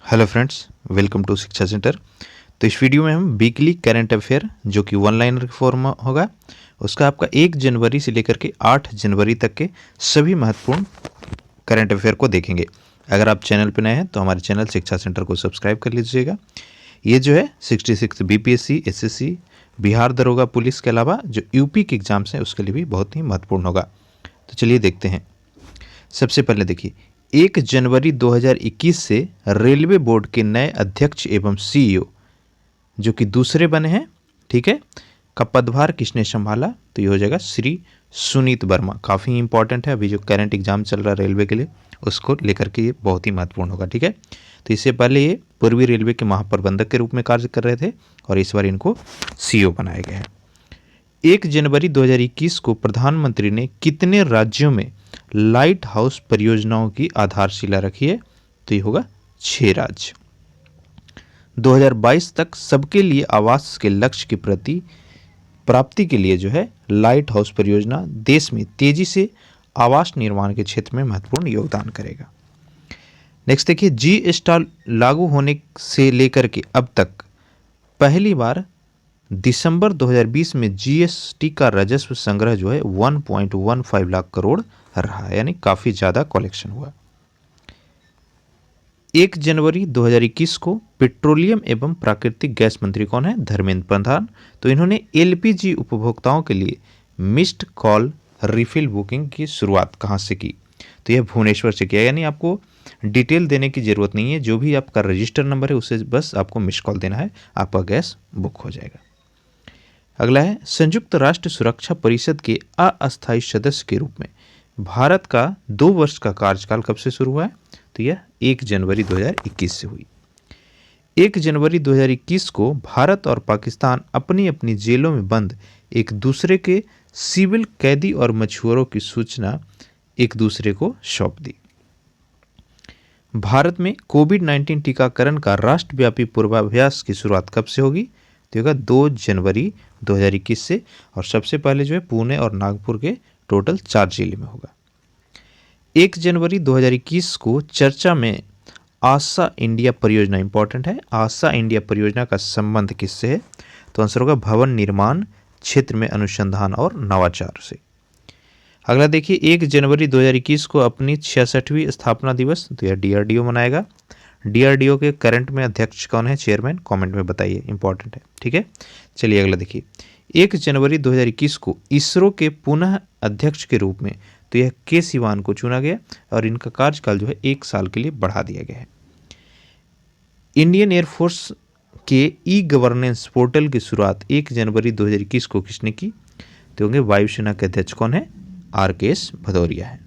Hello friends, welcome to शिक्षा centre. तो इस वीडियो में हम वीकली करंट अफेयर जो कि वन लाइनर फॉर्म होगा उसका आपका 1 जनवरी से लेकर के 8 जनवरी तक के सभी महत्वपूर्ण करंट अफेयर को देखेंगे। अगर आप चैनल पर नए हैं तो हमारे चैनल शिक्षा सेंटर को सब्सक्राइब कर लीजिएगा। ये जो है 66 बीपीएससी, एसएससी, बिहार दरोगा पुलिस के अलावा जो यूपी के एग्जाम्स हैं उसके लिए भी बहुत ही महत्वपूर्ण होगा। तो चलिए देखते हैं। सबसे पहले देखिए, 1 जनवरी 2021 से रेलवे बोर्ड के नए अध्यक्ष एवं सीईओ जो कि दूसरे बने हैं, ठीक है, का पदभार किसने संभाला? तो ये हो जाएगा श्री सुनीत वर्मा। काफ़ी इंपॉर्टेंट है, अभी जो करंट एग्जाम चल रहा है रेलवे के लिए उसको लेकर के ये बहुत ही महत्वपूर्ण होगा, ठीक है। तो इससे पहले ये पूर्वी रेलवे के महाप्रबंधक के रूप में कार्य कर रहे थे और इस बार इनको सीईओ बनाया गया है। 1 जनवरी 2021 को प्रधानमंत्री ने कितने राज्यों में लाइट हाउस परियोजनाओं की आधारशिला रखी है? तो ये होगा 6 राज्य। 2022 तक सबके लिए आवास के लक्ष्य की प्राप्ति के लिए जो है लाइट हाउस परियोजना देश में तेजी से आवास निर्माण के क्षेत्र में महत्वपूर्ण योगदान करेगा। नेक्स्ट देखिए, जीएसटी लागू होने से लेकर के अब तक पहली बार दिसंबर 2020 में जीएसटी का राजस्व संग्रह जो है 1.15 लाख करोड़ रहा, यानी काफ़ी ज़्यादा कलेक्शन हुआ। 1 जनवरी 2021 को पेट्रोलियम एवं प्राकृतिक गैस मंत्री कौन है? धर्मेंद्र प्रधान। तो इन्होंने एलपीजी उपभोक्ताओं के लिए मिस्ड कॉल रिफिल बुकिंग की शुरुआत कहाँ से की? तो यह भुवनेश्वर से किया, यानी आपको डिटेल देने की ज़रूरत नहीं है, जो भी आपका रजिस्टर नंबर है उसे बस आपको मिस्ड कॉल देना है, आपका गैस बुक हो जाएगा। अगला है, संयुक्त राष्ट्र सुरक्षा परिषद के अस्थायी सदस्य के रूप में भारत का 2 वर्ष का कार्यकाल कब से शुरू हुआ है? तो यह 1 जनवरी 2021 से हुई। 1 जनवरी 2021 को भारत और पाकिस्तान अपनी अपनी जेलों में बंद एक दूसरे के सिविल कैदी और मछुआरों की सूचना एक दूसरे को सौंप दी। भारत में कोविड-19 टीकाकरण का राष्ट्रव्यापी पूर्वाभ्यास की शुरुआत कब से होगी? तो होगा 2 जनवरी 2021 से, और सबसे पहले जो है पुणे और नागपुर के टोटल 4 जिले में होगा। 1 जनवरी 2021 को चर्चा में आशा इंडिया परियोजना, इंपॉर्टेंट है, आशा इंडिया परियोजना का संबंध किससे है? तो आंसर होगा भवन निर्माण क्षेत्र में अनुसंधान और नवाचार से। अगला देखिए, 1 जनवरी 2021 को अपनी 66वीं स्थापना दिवस, तो यह डीआरडीओ मनाएगा। डीआरडीओ के करंट में अध्यक्ष कौन है, चेयरमैन? कमेंट में बताइए, इंपॉर्टेंट है, ठीक है। चलिए अगला देखिए, 1 जनवरी 2021 को इसरो के पुनः अध्यक्ष के रूप में तो यह के सिवान को चुना गया और इनका कार्यकाल जो है 1 साल के लिए बढ़ा दिया गया है। इंडियन एयरफोर्स के ई गवर्नेंस पोर्टल की शुरुआत 1 जनवरी 2021 को किसने की? तो होंगे वायुसेना के अध्यक्ष कौन है? आरकेएस भदौरिया है।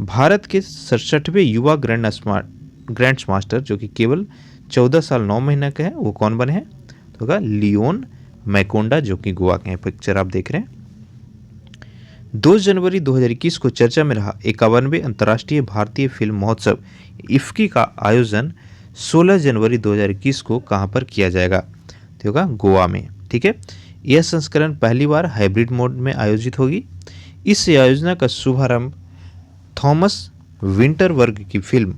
भारत के 67वें युवा ग्रैंड मास्टर जो कि केवल 14 साल 9 महीने के हैं, वो कौन बने हैं? तो होगा लियोन मैकोंडा, जो कि गोवा के हैं। पिक्चर आप देख रहे हैं। 2 जनवरी 2021 को चर्चा में रहा 51वें अंतर्राष्ट्रीय भारतीय फिल्म महोत्सव इफ्की का आयोजन 16 जनवरी 2021 को कहां पर किया जाएगा? तो होगा गोवा में, ठीक है। यह संस्करण पहली बार हाइब्रिड मोड में आयोजित होगी। इस आयोजना का शुभारंभ थॉमस विंटरबर्ग की फिल्म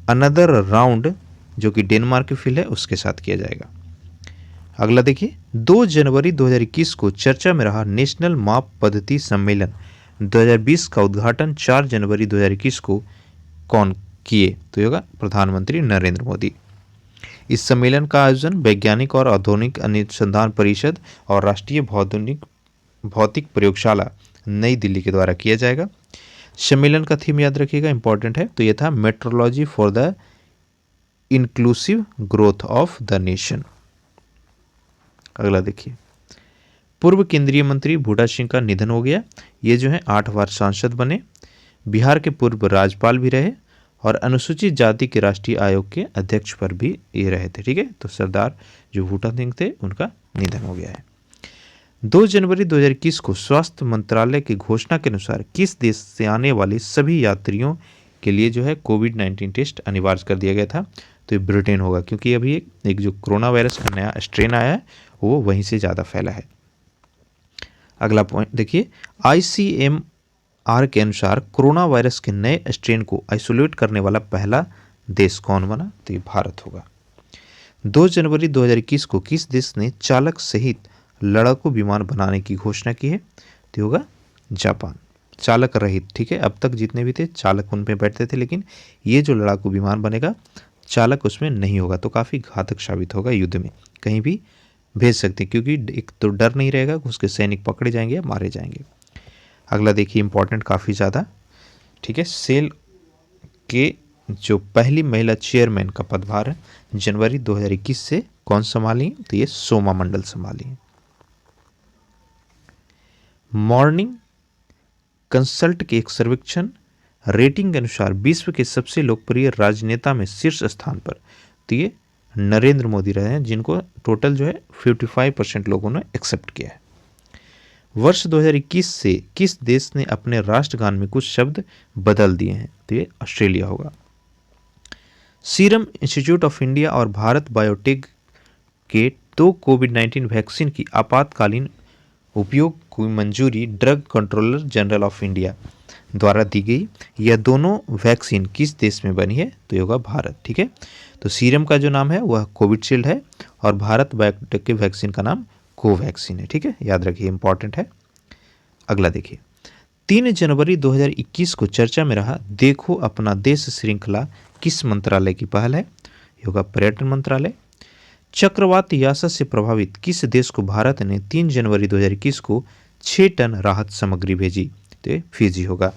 अनदर राउंड, जो कि डेनमार्क की फिल्म है, उसके साथ किया जाएगा। अगला देखिए, 2 जनवरी 2021 को चर्चा में रहा नेशनल माप पद्धति सम्मेलन 2020 का उद्घाटन 4 जनवरी 2021 को कौन किए? तो होगा प्रधानमंत्री नरेंद्र मोदी। इस सम्मेलन का आयोजन वैज्ञानिक और आधुनिक अनुसंधान परिषद और राष्ट्रीय भौतिक प्रयोगशाला नई दिल्ली के द्वारा किया जाएगा। सम्मेलन का थीम याद रखिएगा, इंपॉर्टेंट है, तो यह था metrology for the inclusive growth of the nation. अगला देखिए, पूर्व केंद्रीय मंत्री बूटा सिंह का निधन हो गया। ये जो है 8 बार सांसद बने, बिहार के पूर्व राज्यपाल भी रहे और अनुसूचित जाति के राष्ट्रीय आयोग के अध्यक्ष पर भी ये रहे थे, ठीक है। तो सरदार जो बूटा सिंह थे उनका निधन हो गया है। 2 जनवरी 2021 को स्वास्थ्य मंत्रालय की घोषणा के अनुसार किस देश से आने वाले सभी यात्रियों के लिए जो है कोविड-19 टेस्ट अनिवार्य कर दिया गया था? तो ये ब्रिटेन होगा, क्योंकि अभी एक जो कोरोना वायरस का नया स्ट्रेन आया है वो वहीं से ज़्यादा फैला है। अगला पॉइंट देखिए, आईसीएमआर के अनुसार कोरोना वायरस के नए स्ट्रेन को आइसोलेट करने वाला पहला देश कौन बना? तो ये भारत होगा। 2 जनवरी 2021 को किस देश ने चालक सहित लड़ाकू विमान बनाने की घोषणा की है? तो होगा जापान। चालक रहित, ठीक है, अब तक जितने भी थे चालक उन पे बैठते थे, लेकिन ये जो लड़ाकू विमान बनेगा चालक उसमें नहीं होगा, तो काफ़ी घातक साबित होगा युद्ध में, कहीं भी भेज सकते हैं, क्योंकि एक तो डर नहीं रहेगा, उसके सैनिक पकड़े जाएंगे या मारे जाएंगे। अगला देखिए इंपॉर्टेंट काफ़ी ज़्यादा, ठीक है, सेल के जो पहली महिला चेयरमैन का पदभार है जनवरी 2021 से कौन संभाली? तो ये सोमा मंडल संभाली है। मॉर्निंग कंसल्ट के एक सर्वेक्षण रेटिंग के अनुसार विश्व के सबसे लोकप्रिय राजनेता में शीर्ष स्थान पर, तो ये नरेंद्र मोदी रहे हैं, जिनको टोटल जो है 55% लोगों ने एक्सेप्ट किया है। वर्ष 2021 से किस देश ने अपने राष्ट्रगान में कुछ शब्द बदल दिए हैं? तो ये ऑस्ट्रेलिया होगा। सीरम इंस्टीट्यूट ऑफ इंडिया और भारत बायोटेक के 2 कोविड-19 वैक्सीन की आपातकालीन उपयोग की मंजूरी drug controller general of India द्वारा दी गई। यह दोनों वैक्सीन किस देश में बनी है? तो ये होगा भारत, ठीक है। तो सीरम का जो नाम है वह कोविशील्ड है और भारत बायोटेक के वैक्सीन का नाम कोवैक्सीन है, ठीक है, याद रखिए, इंपॉर्टेंट है। अगला देखिए, 3 जनवरी 2021 को चर्चा में रहा देखो अपना देश श्रृंखला किस मंत्रालय की पहल है? ये होगा पर्यटन मंत्रालय। चक्रवात यासा से प्रभावित किस देश को भारत ने 3 जनवरी 2021 को 6 टन राहत सामग्री भेजी? तो ये फिजी होगा।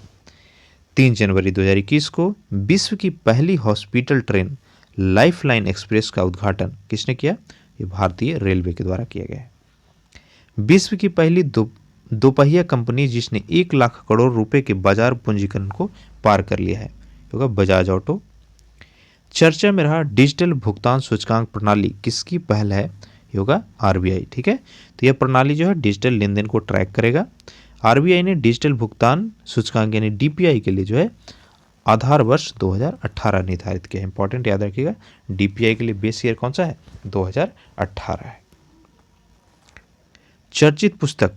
3 जनवरी 2021 को विश्व की पहली हॉस्पिटल ट्रेन लाइफलाइन एक्सप्रेस का उद्घाटन किसने किया? ये भारतीय रेलवे के द्वारा किया गया है। विश्व की पहली दोपहिया कंपनी जिसने 1 लाख करोड़ रुपए के बाजार पूंजीकरण को पार कर लिया है, होगा बजाज ऑटो। चर्चा में रहा डिजिटल भुगतान सूचकांक प्रणाली किसकी पहल है? ये होगा आरबीआई, ठीक है। तो यह प्रणाली जो है डिजिटल लेन देन को ट्रैक करेगा। आरबीआई ने डिजिटल भुगतान सूचकांक यानी डीपीआई के लिए जो है आधार वर्ष 2018 निर्धारित किया है। इंपॉर्टेंट याद रखिएगा, डीपीआई के लिए बेस ईयर कौन सा है? 2018 है। चर्चित पुस्तक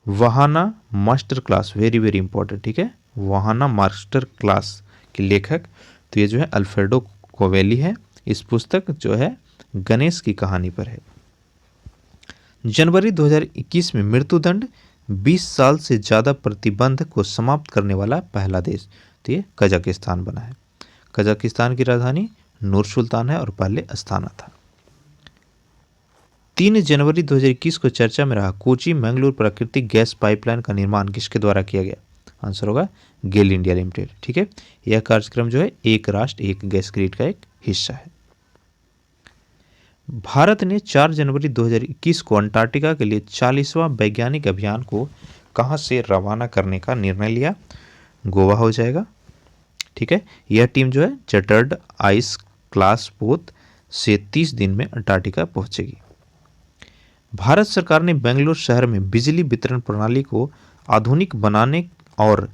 वहाना master class, very very important, ठीक है, वहाना मास्टर क्लास के लेखक तो ये जो है अल्फ्रेडो कोवेली है। इस पुस्तक जो है गणेश की कहानी पर है। जनवरी 2021 में मृत्युदंड 20 साल से ज़्यादा प्रतिबंध को समाप्त करने वाला पहला देश, तो ये कजाकिस्तान बना है। कजाकिस्तान की राजधानी नूर सुल्तान है और पहले अस्ताना था। 3 जनवरी 2021 को चर्चा में रहा कोची मैंगलोर प्राकृतिक गैस पाइपलाइन का निर्माण किसके द्वारा किया गया? आंसर होगा गेल इंडिया लिमिटेड, ठीक है। यह कार्यक्रम जो है एक राष्ट्र एक गैस ग्रिड का एक हिस्सा है। भारत ने 4 जनवरी 2021 को अंटार्कटिका के लिए 40वां वैज्ञानिक अभियान को कहां से रवाना करने का निर्णय लिया? गोवा हो जाएगा, ठीक है। यह टीम जो है चटर्ड आइस क्लास पोत से 30 दिन में अंटार्कटिका पहुंचेगी। भारत सरकार ने बेंगलुरु शहर में बिजली वितरण प्रणाली को आधुनिक बनाने और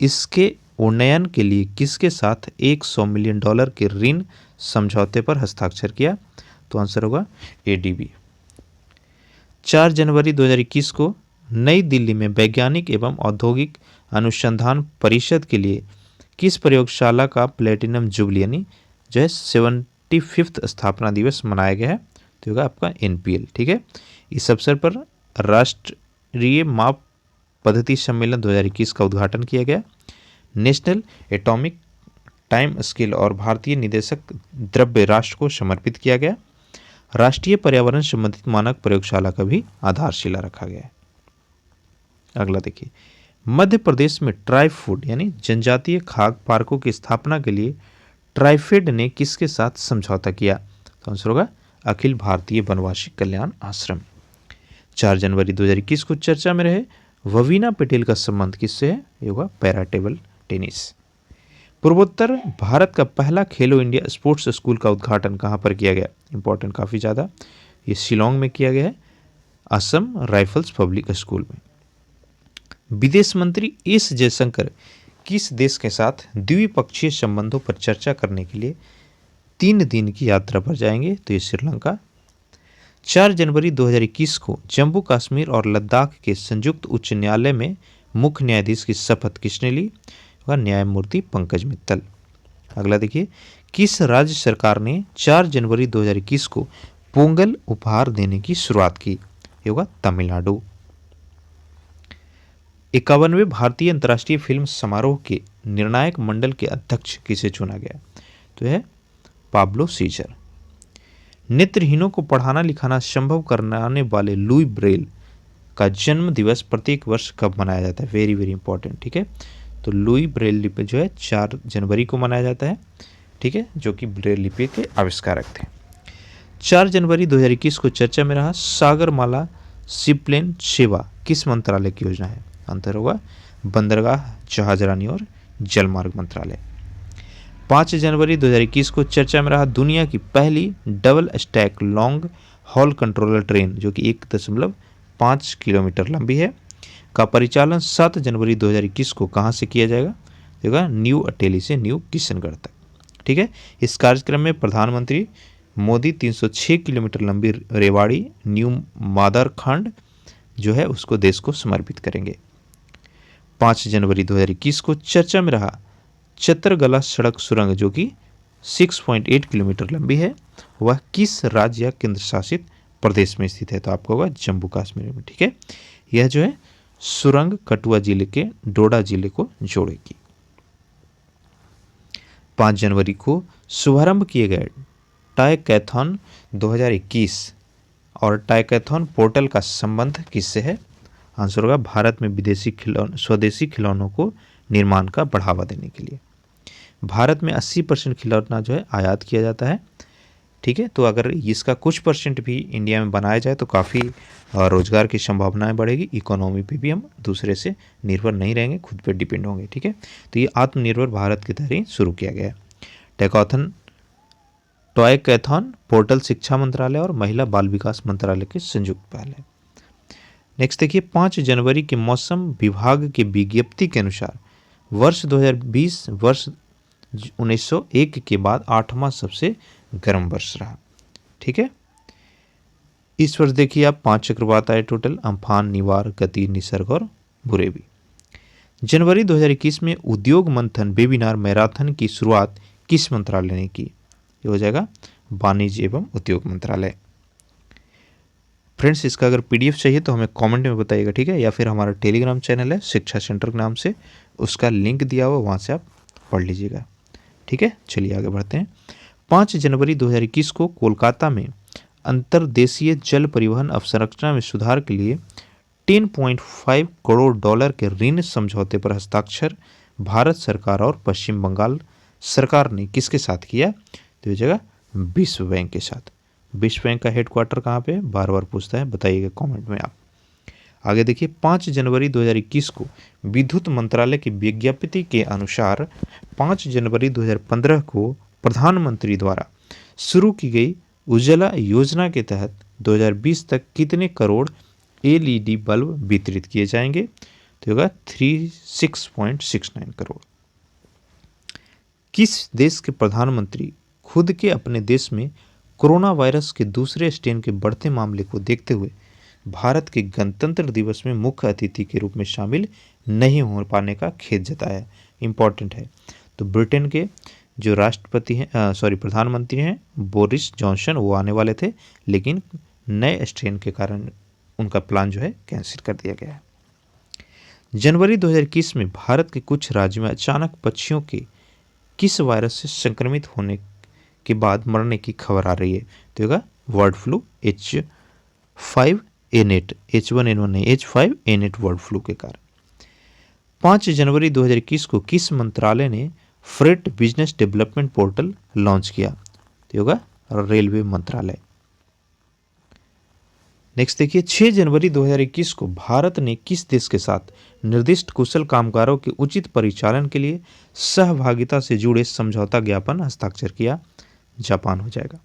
इसके उन्नयन के लिए किसके साथ $100 मिलियन के ऋण समझौते पर हस्ताक्षर किया? तो आंसर होगा एडीबी। 4 जनवरी 2021 को नई दिल्ली में वैज्ञानिक एवं औद्योगिक अनुसंधान परिषद के लिए किस प्रयोगशाला का प्लेटिनम जुबली यानी जो है 75वां स्थापना दिवस मनाया गया है? तो होगा आपका एनपीएल, ठीक है। इस अवसर पर राष्ट्रीय माप पद्धति सम्मेलन 2021 का उद्घाटन किया गया। नेशनल एटॉमिक टाइम स्केल और भारतीय निदेशक द्रव्य राष्ट्र को समर्पित किया गया। राष्ट्रीय पर्यावरण संबंधित मानक प्रयोगशाला का भी आधारशिला रखा गया है। अगला देखिए, मध्य प्रदेश में ट्राई फूड यानी जनजातीय खाद्य पार्कों की स्थापना के लिए ट्राइफेड ने किसके साथ समझौता किया? तो आंसर होगा अखिल भारतीय वनवासी कल्याण आश्रम। 4 जनवरी 2021 को चर्चा में रहे ववीना पटेल का संबंध किससे है? ये होगा पैरा टेबल टेनिस। पूर्वोत्तर भारत का पहला खेलो इंडिया स्पोर्ट्स स्कूल का उद्घाटन कहाँ पर किया गया? इंपॉर्टेंट काफ़ी ज़्यादा, ये शिलोंग में किया गया है, असम राइफल्स पब्लिक स्कूल में। विदेश मंत्री एस जयशंकर किस देश के साथ द्विपक्षीय संबंधों पर चर्चा करने के लिए 3 दिन की यात्रा पर जाएंगे? तो ये श्रीलंका। 4 जनवरी 2021 को जम्मू कश्मीर और लद्दाख के संयुक्त उच्च न्यायालय में मुख्य न्यायाधीश की शपथ किसने ली? न्यायमूर्ति पंकज मित्तल। अगला देखिए, किस राज्य सरकार ने 4 जनवरी 2021 को पोंगल उपहार देने की शुरुआत की? ये होगा तमिलनाडु। 51वें भारतीय अंतर्राष्ट्रीय फिल्म समारोह के निर्णायक मंडल के अध्यक्ष किसे चुना गया? तो यह पाब्लो सीजर। नेत्रहीनों को पढ़ाना लिखाना संभव कराने वाले लुई ब्रेल का जन्म दिवस प्रत्येक वर्ष कब मनाया जाता है? वेरी वेरी इंपॉर्टेंट, ठीक है। तो लुई ब्रेल लिपि जो है 4 जनवरी को मनाया जाता है, ठीक है, जो कि ब्रेल लिपि के आविष्कारक थे। 4 जनवरी 2021 को चर्चा में रहा सागरमाला सीप्लेन सेवा किस मंत्रालय की योजना है? आंसर होगा बंदरगाह, जहाजरानी और जलमार्ग मंत्रालय। 5 जनवरी 2021 को चर्चा में रहा दुनिया की पहली double stack long haul controller train, जो कि 1.5 किलोमीटर लंबी है, का परिचालन 7 जनवरी 2021 को कहाँ से किया जाएगा? न्यू अटेली से न्यू किशनगढ़ तक, ठीक है। इस कार्यक्रम में प्रधानमंत्री मोदी 306 किलोमीटर लंबी रेवाड़ी न्यू मादरखंड जो है उसको देश को समर्पित करेंगे। 5 जनवरी 2021 को चर्चा में रहा चतरगला सड़क सुरंग, जो कि 6.8 किलोमीटर लंबी है, वह किस राज्य या केंद्र शासित प्रदेश में स्थित है? तो आपको होगा जम्मू कश्मीर में, ठीक है। यह जो है सुरंग कठुआ जिले के डोडा जिले को जोड़ेगी। 5 जनवरी को शुभारंभ किए गए टाइकैथॉन 2021 और टाइकैथॉन पोर्टल का संबंध किससे है? आंसर होगा भारत में स्वदेशी खिलौनों को निर्माण का बढ़ावा देने के लिए। भारत में 80% खिलौना जो है आयात किया जाता है, ठीक है। तो अगर इसका कुछ परसेंट भी इंडिया में बनाया जाए तो काफ़ी रोजगार की संभावनाएं बढ़ेगी, इकोनॉमी पे भी हम दूसरे से निर्भर नहीं रहेंगे, खुद पे डिपेंड होंगे, ठीक है। तो ये आत्मनिर्भर भारत की तहरीर शुरू किया गया है। टॉयकैथॉन पोर्टल शिक्षा मंत्रालय और महिला बाल विकास मंत्रालय के संयुक्त पहल है। नेक्स्ट देखिए, 5 जनवरी के मौसम विभाग की विज्ञप्ति के अनुसार वर्ष 2020 वर्ष 1901 के बाद 8वां सबसे गर्म वर्ष रहा, ठीक है। इस वर्ष देखिए आप 5 चक्रवात आए टोटल, अम्फान, निवार, गति, निसर्ग और बुरेवी। जनवरी 2021 में उद्योग मंथन वेबिनार मैराथन की शुरुआत किस मंत्रालय ने की? ये हो जाएगा वाणिज्य एवं उद्योग मंत्रालय। फ्रेंड्स, इसका अगर पीडीएफ चाहिए तो हमें कमेंट में बताइएगा, ठीक है, या फिर हमारा टेलीग्राम चैनल है शिक्षा सेंटर के नाम से, उसका लिंक दिया हुआ, वहाँ से आप पढ़ लीजिएगा, ठीक है। चलिए आगे बढ़ते हैं। 5 जनवरी 2021 को कोलकाता में अंतर्देशीय जल परिवहन अवसंरचना में सुधार के लिए 10.5 करोड़ डॉलर के ऋण समझौते पर हस्ताक्षर भारत सरकार और पश्चिम बंगाल सरकार ने किसके साथ किया? तो ये जगह विश्व बैंक के साथ। विश्व बैंक का हेडक्वार्टर कहाँ पे? बार बार पूछता है, बताइएगा कमेंट में आप। आगे देखिए, 5 जनवरी 2021 को विद्युत मंत्रालय की विज्ञप्ति के अनुसार 5 जनवरी 2015 को प्रधानमंत्री द्वारा शुरू की गई उज्ज्वला योजना के तहत 2020 तक कितने करोड़ एलईडी बल्ब वितरित किए जाएंगे? तो होगा 36.69 करोड़। किस देश के प्रधानमंत्री खुद के अपने देश में कोरोना वायरस के दूसरे स्ट्रेन के बढ़ते मामले को देखते हुए भारत के गणतंत्र दिवस में मुख्य अतिथि के रूप में शामिल नहीं हो पाने का खेद जताया है? इंपॉर्टेंट है। तो ब्रिटेन के जो राष्ट्रपति हैं प्रधानमंत्री हैं बोरिस जॉनसन, वो आने वाले थे, लेकिन नए स्ट्रेन के कारण उनका प्लान जो है कैंसिल कर दिया गया है। जनवरी 2021 में भारत के कुछ राज्यों में अचानक पक्षियों के किस वायरस से संक्रमित होने के बाद मरने की खबर आ रही है? तो होगा बर्ड फ्लू H5N8, H1N1 नहीं, H5N8 बर्ड फ्लू के कारण। 5 जनवरी 2021 को किस मंत्रालय ने freight business development portal launch किया? तो होगा रेलवे मंत्रालय। नेक्स्ट देखिए, 6 जनवरी 2021 को भारत ने किस देश के साथ निर्दिष्ट कुशल कामगारों के उचित परिचालन के लिए सहभागिता से जुड़े समझौता ज्ञापन हस्ताक्षर किया? जापान हो जाएगा।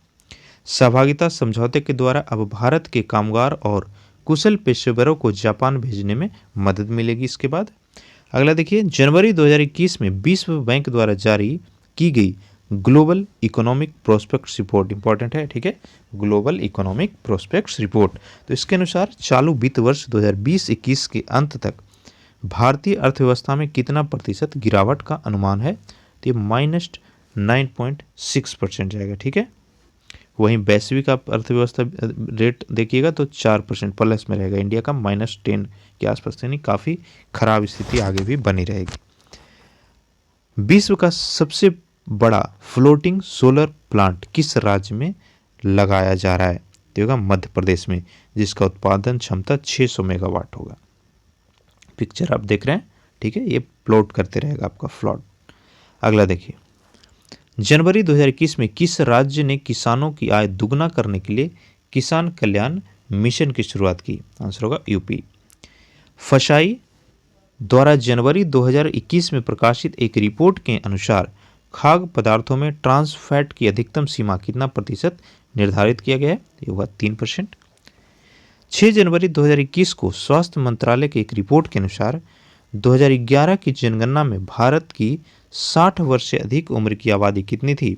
सहभागिता समझौते के द्वारा अब भारत के कामगार और कुशल पेशेवरों को जापान भेजने में मदद मिलेगी। इसके बाद अगला देखिए, जनवरी 2021 में विश्व बैंक द्वारा जारी की गई global economic prospects report, important है, ठीक है, ग्लोबल इकोनॉमिक प्रोस्पेक्ट्स रिपोर्ट। तो इसके अनुसार चालू वित्त वर्ष 2020-21 के अंत तक भारतीय अर्थव्यवस्था में कितना प्रतिशत गिरावट का अनुमान है? तो ये 9.6% जाएगा। ठीक है, वहीं वैश्विक आप अर्थव्यवस्था रेट देखिएगा तो 4% प्लस में रहेगा, इंडिया का -10 के आसपास, यानी काफ़ी खराब स्थिति आगे भी बनी रहेगी। विश्व का सबसे बड़ा फ्लोटिंग सोलर प्लांट किस राज्य में लगाया जा रहा है? तो होगा मध्य प्रदेश में, जिसका उत्पादन क्षमता 600 मेगावाट होगा। पिक्चर आप देख रहे हैं, ठीक है, ये प्लॉट करते रहेगा आपका फ्लॉट। अगला देखिए, जनवरी 2021 में किस राज्य ने किसानों की आय दुगना करने के लिए किसान कल्याण मिशन की शुरुआत की? आंसर होगा यूपी। फसाई द्वारा जनवरी 2021 में प्रकाशित एक रिपोर्ट के अनुसार खाद्य पदार्थों में ट्रांस फैट की अधिकतम सीमा कितना प्रतिशत निर्धारित किया गया है? ये होगा 3%। 6 जनवरी 2021 को स्वास्थ्य मंत्रालय की एक रिपोर्ट के अनुसार 2011 की जनगणना में भारत की 60 वर्ष से अधिक उम्र की आबादी कितनी थी?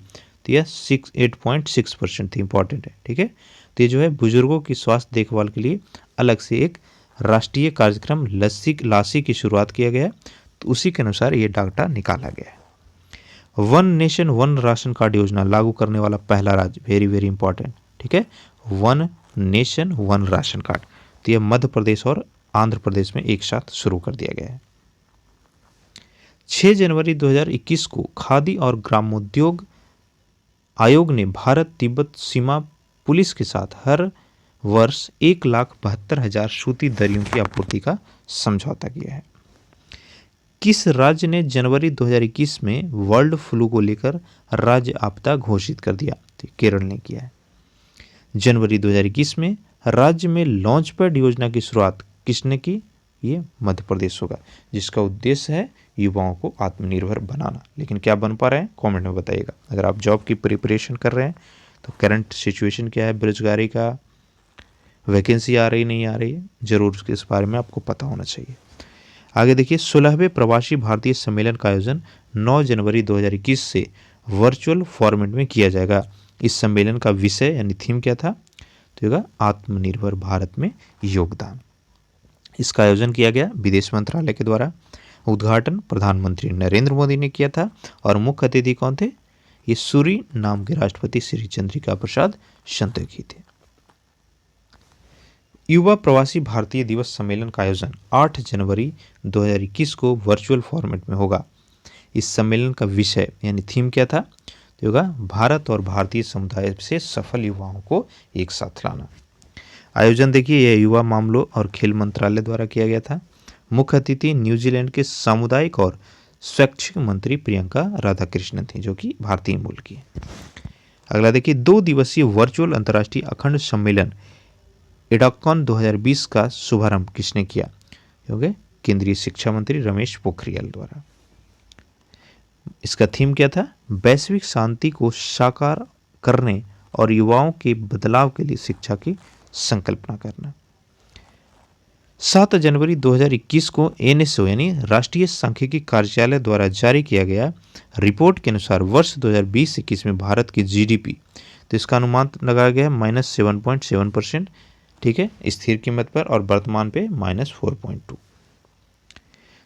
तो यह 8.6% थी। इंपॉर्टेंट है, ठीक है। तो ये जो है बुजुर्गों की स्वास्थ्य देखभाल के लिए अलग से एक राष्ट्रीय कार्यक्रम लासी की शुरुआत किया गया है, तो उसी के अनुसार ये डाटा निकाला गया है। One nation one ration card योजना लागू करने वाला पहला राज्य, वेरी वेरी इंपॉर्टेंट, ठीक है, one nation one ration card, तो यह मध्य प्रदेश और आंध्र प्रदेश में एक साथ शुरू कर दिया गया है। 6 जनवरी 2021 को खादी और ग्रामोद्योग आयोग ने भारत तिब्बत सीमा पुलिस के साथ हर वर्ष 1,72,000 सूती दरियों की आपूर्ति का समझौता किया है। किस राज्य ने जनवरी 2021 में वर्ल्ड फ्लू को लेकर राज्य आपदा घोषित कर दिया? तो केरल ने किया है। जनवरी 2021 में राज्य में लॉन्च पैड योजना की शुरुआत किसने की? ये मध्य प्रदेश होगा, जिसका उद्देश्य है युवाओं को आत्मनिर्भर बनाना। लेकिन क्या बन पा रहे हैं, कमेंट में बताइएगा। अगर आप जॉब की प्रिपरेशन कर रहे हैं तो करंट सिचुएशन क्या है, बेरोजगारी का, वैकेंसी आ रही नहीं आ रही है, जरूर इस बारे में आपको पता होना चाहिए। आगे देखिए, 16वें प्रवासी भारतीय सम्मेलन का आयोजन 9 जनवरी 2021 से वर्चुअल फॉर्मेट में किया जाएगा। इस सम्मेलन का विषय यानी थीम क्या था? तो होगा आत्मनिर्भर भारत में योगदान। इसका आयोजन किया गया विदेश मंत्रालय के द्वारा। उद्घाटन प्रधानमंत्री नरेंद्र मोदी ने किया था और मुख्य अतिथि कौन थे? ये सूरीनाम के राष्ट्रपति श्री चंद्रिका प्रसाद संतोखी थे। युवा प्रवासी भारतीय दिवस सम्मेलन का आयोजन 8 जनवरी 2021 को वर्चुअल फॉर्मेट में होगा। इस सम्मेलन का विषय यानी थीम क्या था? तो होगा भारत और भारतीय समुदाय से सफल युवाओं को एक साथ लाना। आयोजन देखिए, यह युवा मामलों और खेल मंत्रालय द्वारा किया गया था। मुख्य अतिथि न्यूजीलैंड के सामुदायिक और शैक्षिक मंत्री प्रियंका राधाकृष्णन थी, जो कि भारतीय मूल की है। अगला देखिए, 2 दिवसीय वर्चुअल अंतर्राष्ट्रीय अखंड सम्मेलन एडॉकॉन 2020 का शुभारंभ किसने किया? क्योंकि केंद्रीय शिक्षा मंत्री रमेश पोखरियाल द्वारा। इसका थीम क्या था? वैश्विक शांति को साकार करने और युवाओं के बदलाव के लिए शिक्षा की संकल्पना करना। 7 जनवरी 2021 को एनएसओ यानी राष्ट्रीय सांख्यिकी कार्यालय द्वारा जारी किया गया रिपोर्ट के अनुसार वर्ष 2020-21 में भारत की जीडीपी, तो इसका अनुमान लगाया गया है -7.7%, ठीक है, स्थिर कीमत पर, और वर्तमान पे -4.2।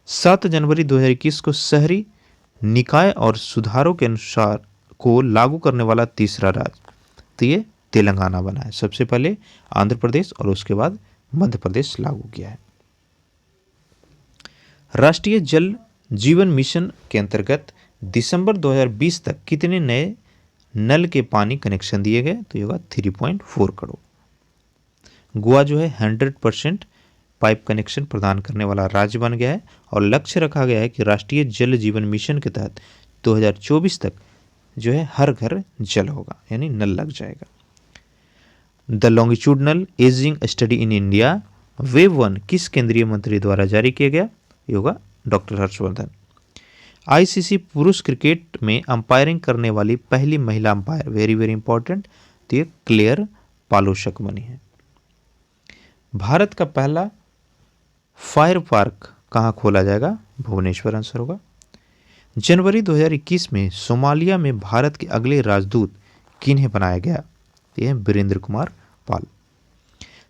7 जनवरी 2021 को शहरी निकाय और सुधारों के अनुसार को लागू करने वाला तीसरा राज्य, तो ये तेलंगाना बना है। सबसे पहले आंध्र प्रदेश और उसके बाद मध्य प्रदेश लागू किया है। राष्ट्रीय जल जीवन मिशन के अंतर्गत दिसंबर 2020 तक कितने नए नल के पानी कनेक्शन दिए गए? तो ये होगा 3.4 करोड़। गोवा जो है 100% पाइप कनेक्शन प्रदान करने वाला राज्य बन गया है और लक्ष्य रखा गया है कि राष्ट्रीय जल जीवन मिशन के तहत 2024 तक जो है हर घर जल होगा, यानी नल लग जाएगा। The longitudinal ageing study in India wave 1 किस केंद्रीय मंत्री द्वारा जारी किया गया? ये होगा डॉक्टर हर्षवर्धन। आईसीसी पुरुष क्रिकेट में अंपायरिंग करने वाली पहली महिला अंपायर, वेरी वेरी इंपॉर्टेंट, तो ये क्लेयर पालोशक बनी है। भारत का पहला फायर पार्क कहाँ खोला जाएगा? भुवनेश्वर आंसर होगा। जनवरी 2021 में सोमालिया में भारत के अगले राजदूत किन्हें बनाया गया? ये हैं वीरेंद्र कुमार पाल।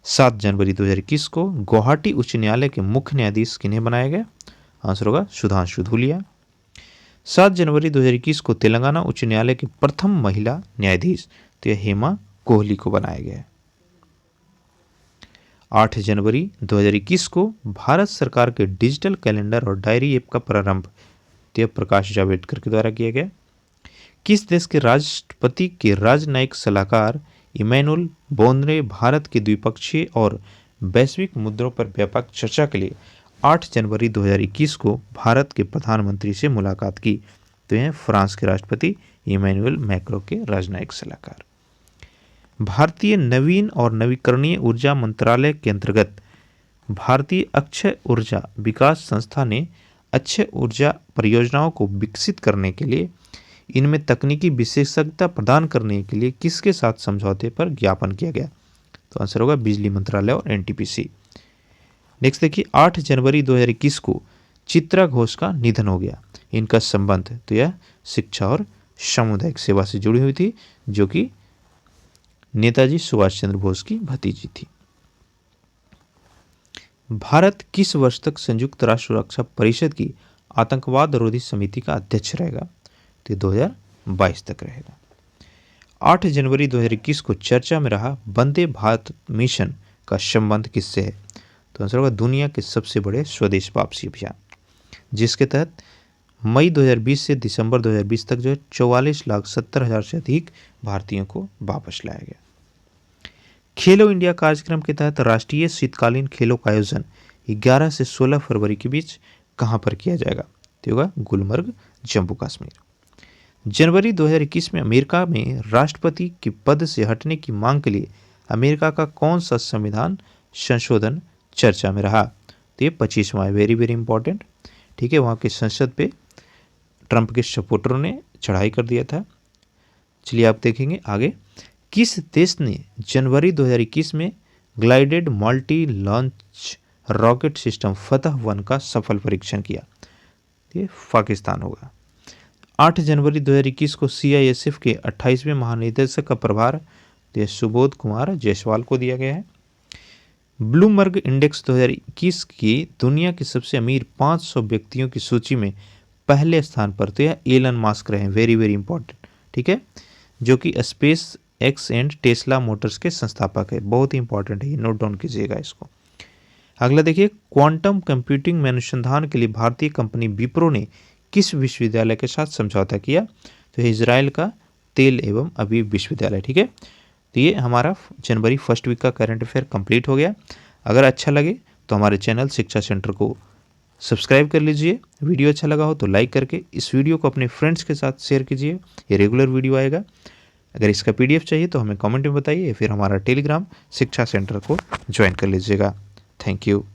7 जनवरी 2021 को गुवाहाटी उच्च न्यायालय के मुख्य न्यायाधीश किन्हें बनाया गया? आंसर होगा सुधांशु धूलिया। 7 जनवरी 2021 को तेलंगाना उच्च न्यायालय की प्रथम महिला न्यायाधीश तो यह हेमा कोहली को बनाया गया है। 8 जनवरी 2021 को भारत सरकार के डिजिटल कैलेंडर और डायरी ऐप का प्रारंभ तो प्रकाश जावड़ेकर के द्वारा किया गया। किस देश के राष्ट्रपति के राजनयिक सलाहकार इमैनुअल बोन ने भारत के द्विपक्षीय और वैश्विक मुद्दों पर व्यापक चर्चा के लिए 8 जनवरी 2021 को भारत के प्रधानमंत्री से मुलाकात की? तो यह फ्रांस के राष्ट्रपति इमैनुअल मैक्रों के राजनयिक सलाहकार। भारतीय नवीन और नवीकरणीय ऊर्जा मंत्रालय के अंतर्गत भारतीय अक्षय ऊर्जा विकास संस्था ने अक्षय ऊर्जा परियोजनाओं को विकसित करने के लिए इनमें तकनीकी विशेषज्ञता प्रदान करने के लिए किसके साथ समझौते पर ज्ञापन किया गया? तो आंसर होगा बिजली मंत्रालय और एनटीपीसी। नेक्स्ट देखिए, 8 जनवरी 2021 को चित्रा घोष का निधन हो गया। इनका संबंध तो यह शिक्षा और सामुदायिक सेवा से जुड़ी हुई थी, जो कि नेताजी सुभाष चंद्र बोस की भतीजी थी। भारत किस वर्ष तक संयुक्त राष्ट्र सुरक्षा परिषद की आतंकवाद रोधी समिति का अध्यक्ष रहेगा? तो 2022 तक रहेगा। 8 जनवरी 2021 को चर्चा में रहा वंदे भारत मिशन का संबंध किससे है? तो आंसर होगा दुनिया के सबसे बड़े स्वदेश वापसी अभियान, जिसके तहत मई 2020 से दिसंबर 2020 तक जो है 44,70,000 से अधिक भारतीयों को वापस लाया गया। खेलो इंडिया कार्यक्रम के तहत राष्ट्रीय शीतकालीन खेलों का आयोजन 11 से 16 फरवरी के बीच कहां पर किया जाएगा? तो होगा गुलमर्ग, जम्मू कश्मीर। जनवरी 2021 में अमेरिका में राष्ट्रपति के पद से हटने की मांग के लिए अमेरिका का कौन सा संविधान संशोधन चर्चा में रहा? तो ये 25वां है, वेरी वेरी इंपॉर्टेंट। ठीक है, वहाँ की संसद पे ट्रंप के सपोर्टरों ने चढ़ाई कर दिया था। चलिए आप देखेंगे आगे, किस देश ने जनवरी 2021 में glided multi launch rocket system फतह-1 का सफल परीक्षण किया? ये पाकिस्तान होगा। 8 जनवरी 2021 को सीआईएसएफ के 28वें महानिदेशक का प्रभार सुबोध कुमार जायसवाल को दिया गया है। ब्लूमबर्ग इंडेक्स 2021 की दुनिया के सबसे अमीर 500 व्यक्तियों की सूची में पहले स्थान पर तो यह एलन मास्क रहे, वेरी वेरी इंपॉर्टेंट। ठीक है, जो कि space x and Tesla Motors के संस्थापक है, बहुत ही इंपॉर्टेंट है, नोट डाउन कीजिएगा इसको। अगला देखिए, क्वांटम कंप्यूटिंग में अनुसंधान के लिए भारतीय कंपनी विप्रो ने किस विश्वविद्यालय के साथ समझौता किया? तो इजराइल का तेल एवं अवीव विश्वविद्यालय। ठीक है, तो ये हमारा जनवरी फर्स्ट वीक का करंट अफेयर कंप्लीट हो गया। अगर अच्छा लगे तो हमारे चैनल शिक्षा सेंटर को सब्सक्राइब कर लीजिए। वीडियो अच्छा लगा हो तो लाइक करके इस वीडियो को अपने फ्रेंड्स के साथ शेयर कीजिए। ये रेगुलर वीडियो आएगा। अगर इसका पीडीएफ चाहिए तो हमें कमेंट में बताइए, फिर हमारा टेलीग्राम शिक्षा सेंटर को ज्वाइन कर लीजिएगा। Thank you.